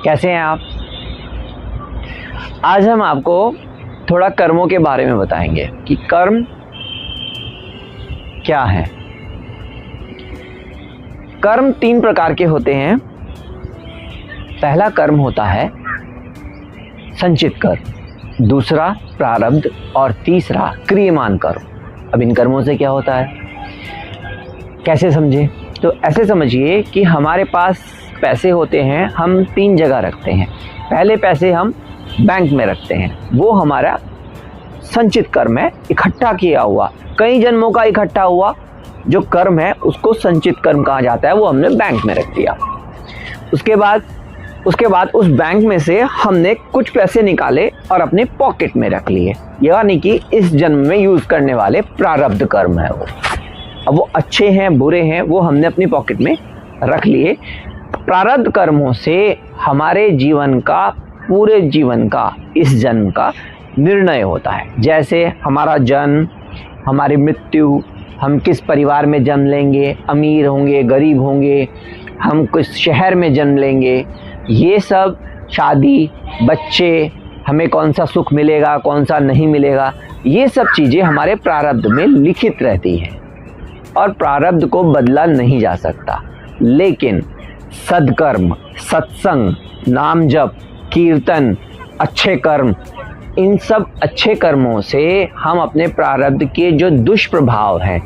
कैसे हैं आप? आज हम आपको थोड़ा कर्मों के बारे में बताएंगे कि कर्म क्या है। कर्म 3 प्रकार के होते हैं। पहला कर्म होता है संचित कर्म, दूसरा प्रारब्ध और तीसरा क्रियमान कर्म। अब इन कर्मों से क्या होता है, कैसे समझे? तो ऐसे समझिए कि हमारे पास पैसे होते हैं, हम 3 जगह रखते हैं। पहले पैसे हम बैंक में रखते हैं, वो हमारा संचित कर्म है, इकट्ठा किया हुआ, कई जन्मों का इकट्ठा हुआ जो कर्म है उसको संचित कर्म कहा जाता है। वो हमने बैंक में रख दिया। उसके बाद उस बैंक में से हमने कुछ पैसे निकाले और अपने पॉकेट में रख लिए, यानी कि इस जन्म में यूज करने वाले प्रारब्ध कर्म है वो। अब वो अच्छे हैं बुरे हैं वो हमने अपनी पॉकेट में रख लिए। प्रारब्ध कर्मों से हमारे जीवन का, पूरे जीवन का, इस जन्म का निर्णय होता है। जैसे हमारा जन्म, हमारी मृत्यु, हम किस परिवार में जन्म लेंगे, अमीर होंगे गरीब होंगे, हम किस शहर में जन्म लेंगे, ये सब, शादी, बच्चे, हमें कौन सा सुख मिलेगा कौन सा नहीं मिलेगा, ये सब चीज़ें हमारे प्रारब्ध में लिखित रहती हैं और प्रारब्ध को बदला नहीं जा सकता। लेकिन सद्कर्म, सत्संग, नाम जप, कीर्तन, अच्छे कर्म, इन सब अच्छे कर्मों से हम अपने प्रारब्ध के जो दुष्प्रभाव हैं,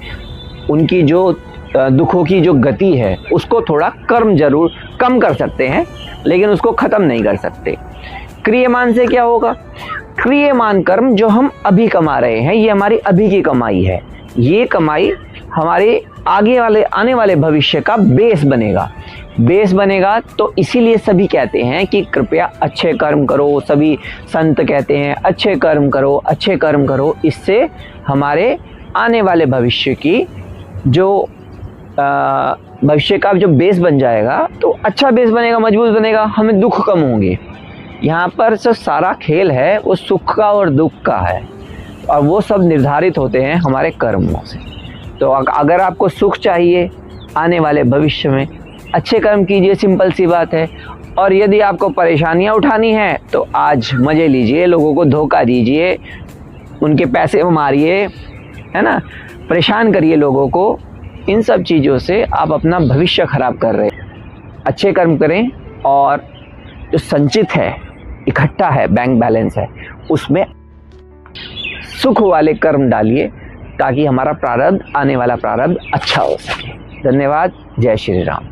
उनकी जो दुखों की जो गति है, उसको थोड़ा कर्म जरूर कम कर सकते हैं, लेकिन उसको ख़त्म नहीं कर सकते। क्रियमान से क्या होगा? क्रियमान कर्म जो हम अभी कमा रहे हैं, ये हमारी अभी की कमाई है। ये कमाई हमारे आने वाले भविष्य का बेस बनेगा। तो इसीलिए सभी कहते हैं कि कृपया अच्छे कर्म करो। सभी संत कहते हैं अच्छे कर्म करो। इससे हमारे आने वाले भविष्य की जो भविष्य का जो बेस बन जाएगा, तो अच्छा बेस बनेगा, मजबूत बनेगा, हमें दुख कम होंगे। यहाँ पर जो सारा खेल है वो सुख का और दुख का है, और वो सब निर्धारित होते हैं हमारे कर्मों से। तो अगर आपको सुख चाहिए आने वाले भविष्य में, अच्छे कर्म कीजिए, सिंपल सी बात है। और यदि आपको परेशानियां उठानी है तो आज मज़े लीजिए, लोगों को धोखा दीजिए, उनके पैसे मारिए, है ना, परेशान करिए लोगों को। इन सब चीज़ों से आप अपना भविष्य खराब कर रहे हैं। अच्छे कर्म करें और जो संचित है, इकट्ठा है, बैंक बैलेंस है, उसमें सुख वाले कर्म डालिए ताकि हमारा प्रारब्ध, आने वाला प्रारब्ध अच्छा हो सके। धन्यवाद। जय श्री राम।